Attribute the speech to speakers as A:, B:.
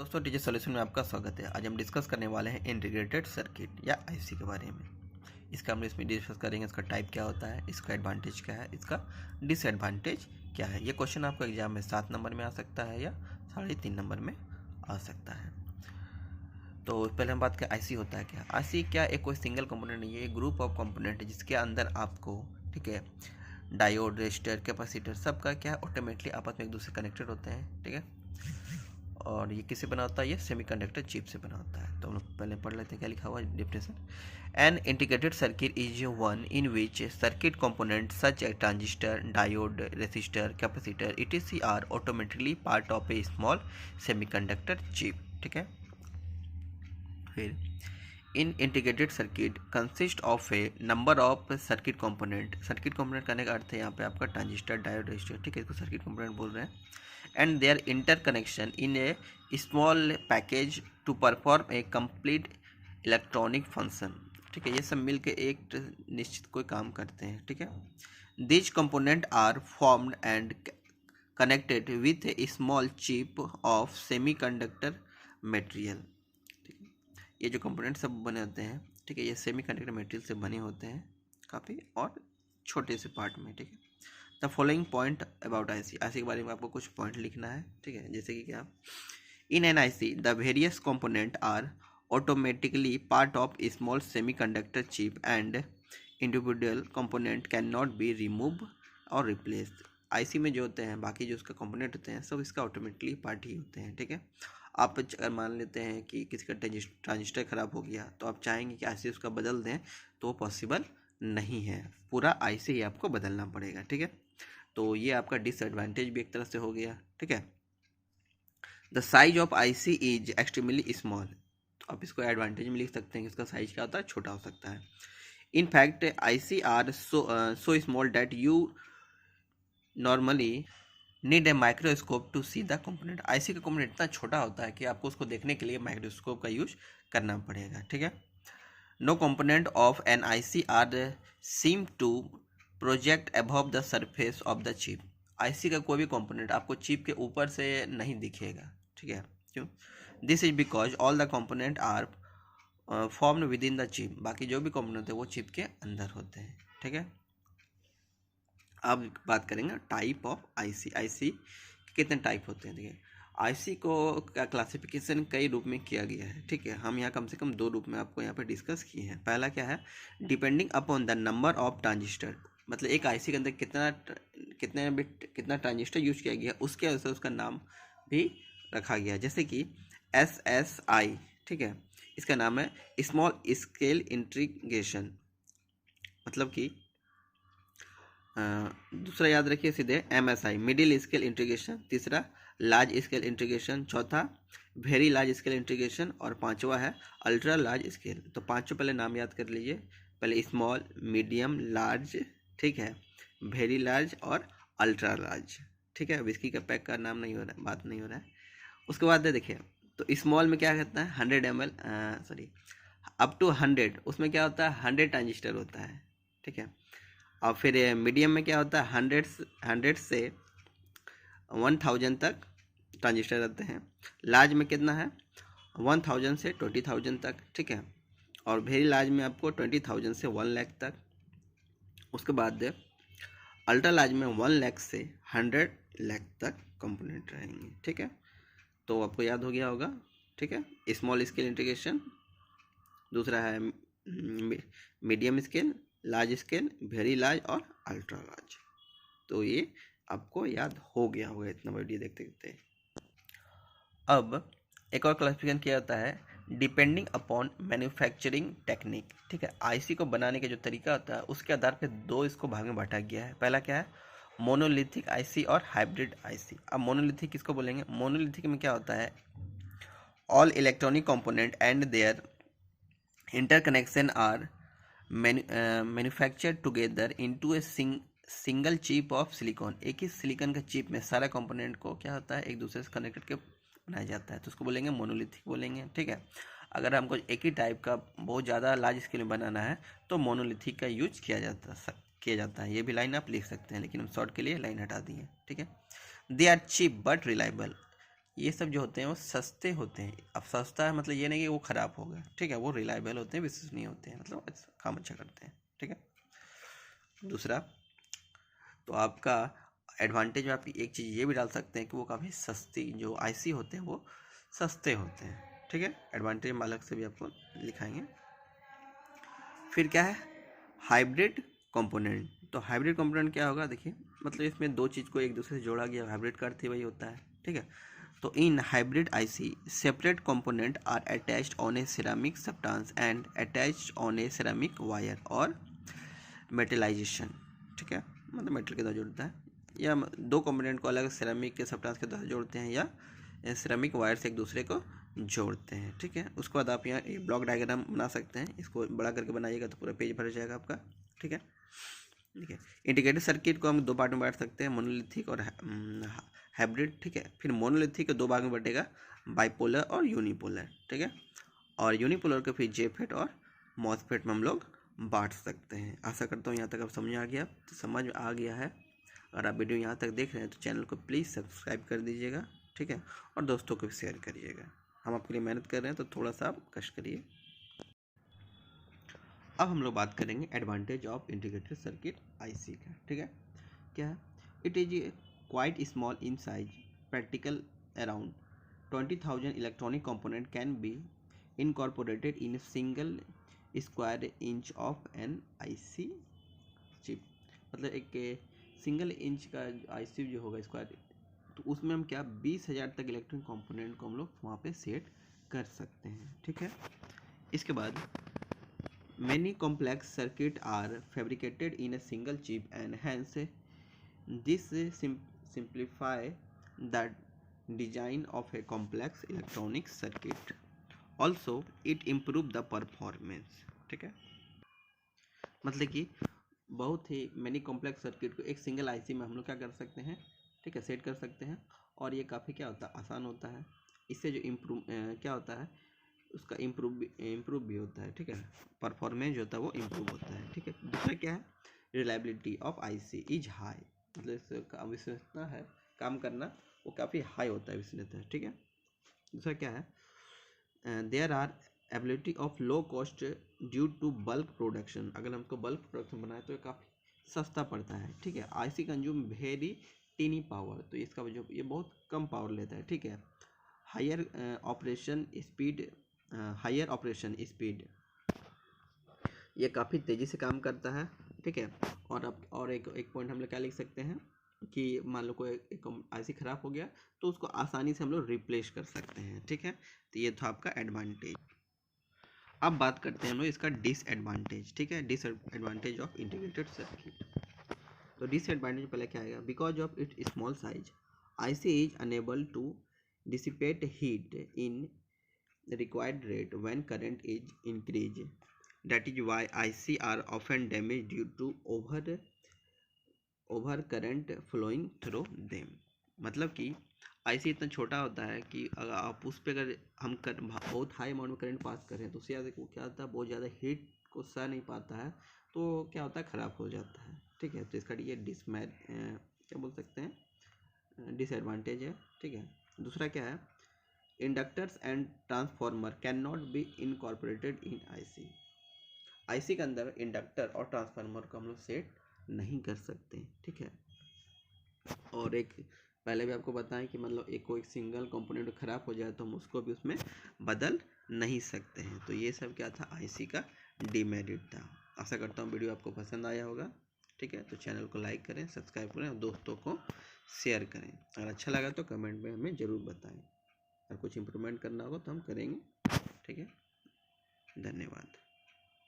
A: दोस्तों teacher solution में आपका स्वागत है। आज हम डिस्कस करने वाले हैं इंटीग्रेटेड सर्किट या आईसी के बारे में। इसका हम इसमें डिस्कस करेंगे, इसका टाइप क्या होता है, इसका एडवांटेज क्या है, इसका डिसएडवांटेज क्या है। ये क्वेश्चन आपको एग्जाम में 7 नंबर में आ सकता है या 3.5 नंबर में आ सकता है। तो पहले हम बात करें आईसी होता है क्या। आईसी क्या एक कोई सिंगल कंपोनेंट नहीं है, एक ग्रुप ऑफ कंपोनेंट है जिसके अंदर आपको ठीक है डायोड, रेजिस्टर, कैपेसिटर सबका क्या ऑटोमेटिकली आपस में एक दूसरे कनेक्टेड होते हैं। ठीक है, और ये किससे बना होता है, ये सेमीकंडक्टर चिप से बना होता है। तो हम लोग पहले पढ़ लेते हैं क्या लिखा हुआ है definition. An integrated circuit is one in which circuit component such a transistor, diode, resistor, capacitor etc are automatically part of a small semiconductor chip. ठीक है, फिर इन integrated circuit consist of a number of circuit component. Circuit component करने का अर्थ है यहाँ पे आपका ट्रांजिस्टर, डायोड, रेजिस्टर। ठीक है, इसको सर्किट कंपोनेंट बोल रहे हैं। And their interconnection in a small package to perform a complete electronic function. ठीक है, ये सब मिल के एक निश्चित कोई काम करते हैं। ठीक है, these component are formed and connected with a small chip of semiconductor material. ये जो कंपोनेंट सब बने होते हैं, ठीक है, ये सेमीकंडक्टर मटेरियल से बने होते हैं काफ़ी और छोटे से पार्ट में। ठीक है, the following point about IC. IC के बारे में आपको कुछ पॉइंट लिखना है। ठीक है, जैसे कि क्या, in an IC the various component are automatically part of small semiconductor chip and individual component can not be remove or replaced. IC में जो होते हैं बाकी जो उसका कंपोनेंट होते हैं सब इसका ऑटोमेटिकली पार्ट ही होते हैं। ठीक है, आप अगर मान लेते हैं कि किसी का ट्रांजिस्टर ख़राब हो गया तो आप चाहेंगे कि आईसी उसका बदल दें, तो वो पॉसिबल नहीं है, पूरा आईसी ही आपको बदलना पड़ेगा। ठीक है, तो ये आपका डिसएडवांटेज भी एक तरह से हो गया। ठीक है, the size of IC is extremely small. तो आप इसको एडवांटेज में लिख सकते हैं कि इसका साइज क्या होता है, छोटा हो सकता है। In fact IC are so small that you normally need a microscope to see the component. IC का कंपोनेंट इतना छोटा होता है कि आपको उसको देखने के लिए माइक्रोस्कोप का यूज करना पड़ेगा। ठीक है, no component of an IC are seem to project above the surface of the chip. IC का कोई भी कंपोनेंट आपको चिप के ऊपर से नहीं दिखेगा। ठीक है, क्यों? This is because all the component are formed within the chip. बाकी जो भी कंपोनेंट होते हैं वो चिप के अंदर होते हैं। ठीक है, अब बात करेंगे टाइप ऑफ आईसी। आईसी कितने टाइप होते हैं। देखिए, आईसी को का क्लासिफिकेशन कई रूप में किया गया है। ठीक है, हम यहाँ कम से कम 2 रूप में आपको यहाँ पे डिस्कस किए हैं। पहला क्या है, depending upon the number of transistor. मतलब एक आईसी के अंदर कितना ट्रांजिस्टर यूज किया गया उसके अनुसार उसका नाम भी रखा गया। जैसे कि SSI, ठीक है, इसका नाम है स्मॉल स्केल इंटीग्रेशन। मतलब कि दूसरा याद रखिए सीधे MSI मिडिल स्केल इंटीग्रेशन, तीसरा लार्ज स्केल इंटीग्रेशन, चौथा वेरी लार्ज स्केल इंटीग्रेशन और पांचवा है अल्ट्रा लार्ज स्केल। तो पांचों पहले नाम याद कर लीजिए, पहले स्मॉल, मीडियम, लार्ज, ठीक है, वेरी लार्ज और अल्ट्रा लार्ज। ठीक है, अब इसकी का पैक का नाम नहीं हो रहा है, बात नहीं हो रहा है। उसके बाद देखिए, तो स्मॉल में क्या कहता है 100 ml, सॉरी अप टू 100, उसमें क्या होता है 100 ट्रांजिस्टर होता है। ठीक है, और फिर मीडियम में क्या होता है 100 से 1000 तक ट्रांजिस्टर रहते हैं। लार्ज में कितना है 1000 से 20,000 तक। ठीक है, और वेरी लार्ज में आपको 20,000 से 1 लाख तक। उसके बाद अल्ट्रा लार्ज में 1 लाख से 100 लाख तक कंपोनेंट रहेंगे। ठीक है, तो आपको याद हो गया होगा। ठीक है, स्मॉल स्केल इंटीग्रेशन, दूसरा है medium scale, large scale, very large और अल्ट्रा लार्ज। तो ये आपको याद हो गया होगा इतना वीडियो देखते देखते। अब एक और क्लासिफिकेशन किया जाता है डिपेंडिंग अपॉन मैन्युफैक्चरिंग टेक्निक। ठीक है, आईसी को बनाने का जो तरीका होता है उसके आधार पर 2 इसको भाग में बांटा गया है। पहला क्या है, मोनोलिथिक आईसी और हाइब्रिड आईसी। अब मोनोलिथिक किसको बोलेंगे, मोनोलिथिक में क्या होता है, all electronic component and their interconnection are manufacture together into a single chip of silicon. एक ही सिलिकॉन का चिप में सारा कंपोनेंट को क्या होता है एक दूसरे से कनेक्टेड के बनाया जाता है, तो उसको बोलेंगे मोनोलिथिक बोलेंगे। ठीक है, अगर हमको एक ही टाइप का बहुत ज़्यादा लार्ज स्केल में बनाना है तो मोनोलिथिक का यूज किया जाता है। ये भी लाइन आप लिख सकते हैं, लेकिन हम शॉर्ट के लिए लाइन हटा दिए। ठीक है, they are cheap but reliable. ये सब जो होते हैं वो सस्ते होते हैं। अब सस्ता है मतलब ये नहीं कि वो ख़राब हो गया, ठीक है, वो रिलायबल होते हैं, विश्वसनीय होते हैं, मतलब काम अच्छा करते हैं, ठीक है। दूसरा, तो आपका एडवांटेज में आप एक चीज़ ये भी डाल सकते हैं कि वो काफ़ी सस्ती, जो आईसी होते हैं वो सस्ते होते हैं, ठीक है। एडवांटेज में अलग से भी आपको लिखाएंगे। फिर क्या है, हाइब्रिड कंपोनेंट। तो हाइब्रिड कंपोनेंट क्या होगा, देखिए, मतलब इसमें दो चीज़ को एक दूसरे से जोड़ा गया, हाइब्रिड का अर्थ ही वही होता है, ठीक है। तो in hybrid IC separate component are attached on a ceramic substance and attached on a ceramic wire or metallization, ठीक है, मतलब मेटल के द्वारा जोड़ता है, या दो कंपोनेंट को अलग सिरामिक के सब्सटेंस के द्वारा जोड़ते हैं, या सिरामिक वायर से एक दूसरे को जोड़ते हैं, ठीक है। उसके बाद आप यहाँ एक ब्लॉक डायग्राम बना सकते हैं, इसको बड़ा करके बनाइएगा तो पूरा पेज भर जाएगा आपका, ठीक है। ठीक है, इंटीग्रेटेड सर्किट को हम दो पार्ट में बांट सकते हैं, मोनोलिथिक और हाइब्रिड, ठीक है। फिर मोनोलिथिक को दो भाग में बटेगा, बाइपोलर और यूनिपोलर, ठीक है। और यूनिपोलर को फिर जेफेट और मॉसफेट में हम लोग बांट सकते हैं। आशा करता हूँ यहाँ तक आप समझ आ गया, तो समझ आ गया है। अगर आप वीडियो यहाँ तक देख रहे हैं तो चैनल को प्लीज़ सब्सक्राइब कर दीजिएगा, ठीक है, और दोस्तों को भी शेयर करिएगा। हम आपके लिए मेहनत कर रहे हैं तो थोड़ा सा आप कष्ट करिए। अब हम लोग बात करेंगे advantage of integrated circuit IC का, ठीक है। क्या है, it is quite small in size, practical around 20,000 electronic component can be incorporated in single square inch of an IC chip. मतलब एक सिंगल इंच का आईसी जो होगा स्क्वायर, तो उसमें हम क्या 20,000 तक इलेक्ट्रॉनिक कंपोनेंट को हम लोग वहाँ पे सेट कर सकते हैं, ठीक है। इसके बाद many complex circuits are fabricated in a single chip and hence this simplify the design of a complex electronic circuit. Also it improve the performance, ठीक है। मतलब कि बहुत ही मैनी कॉम्प्लेक्स सर्किट को एक सिंगल आईसी में हम लोग क्या कर सकते हैं, ठीक है, सेट कर सकते हैं, और ये काफ़ी क्या होता है, आसान होता है। इससे जो इम्प्रूव क्या होता है, उसका इम्प्रूव भी होता है, ठीक है, परफॉर्मेंस जो होता है वो इम्प्रूव होता है, ठीक है। दूसरा क्या है, reliability of IC is high, मतलब इसका विश्वसनीयता है, काम करना वो काफ़ी हाई होता है, विश्वसनीयता, ठीक है। दूसरा क्या है, there are ability of low cost due to bulk production. अगर हमको बल्क प्रोडक्शन बनाए तो ये काफ़ी सस्ता पड़ता है, ठीक है। IC consume very tiny power, तो इसका जो ये बहुत कम पावर लेता है, ठीक है। Higher operation speed, higher operation speed, ये काफ़ी तेज़ी से काम करता है, ठीक है। और अब और एक पॉइंट हम लोग क्या लिख सकते हैं कि मान लो कोई एक आईसी ख़राब हो गया तो उसको आसानी से हम लोग रिप्लेस कर सकते हैं, ठीक है। तो ये था आपका एडवांटेज। अब बात करते हैं हम लोग इसका डिसएडवांटेज, ठीक है, डिसएडवांटेज ऑफ इंटीग्रेटेड सर्किट। तो डिसएडवांटेज पहले क्या आएगा, because of it small size IC is unable to dissipate heat in required rate when current is increased. That is why IC are often damaged due to over current flowing through them. मतलब कि IC इतना छोटा होता है कि अगर आप उस पर अगर हम बहुत हाई अमाउंट में करंट पास करें तो उससे ज़्यादा क्या होता है, बहुत ज़्यादा हीट को सह नहीं पाता है, तो क्या होता है, ख़राब हो जाता है, ठीक है। तो इसका ये क्या बोल सकते हैं, डिसएडवांटेज है, ठीक है। दूसरा क्या है, inductors and transformer can not B incorporated in IC. IC के अंदर इंडक्टर और ट्रांसफार्मर को हम लोग सेट नहीं कर सकते, ठीक है। और एक पहले भी आपको बताएं कि मतलब एक कोई सिंगल कंपोनेंट खराब हो जाए तो हम उसको भी उसमें बदल नहीं सकते हैं। तो ये सब क्या था, आईसी का डीमेरिट था। आशा करता हूँ वीडियो आपको पसंद आया होगा, ठीक है। तो चैनल को लाइक करें, सब्सक्राइब करें और दोस्तों को शेयर करें। अगर अच्छा लगा तो कमेंट में हमें ज़रूर बताएं। अगर कुछ इम्प्रूवमेंट करना होगा तो हम करेंगे, ठीक है। धन्यवाद।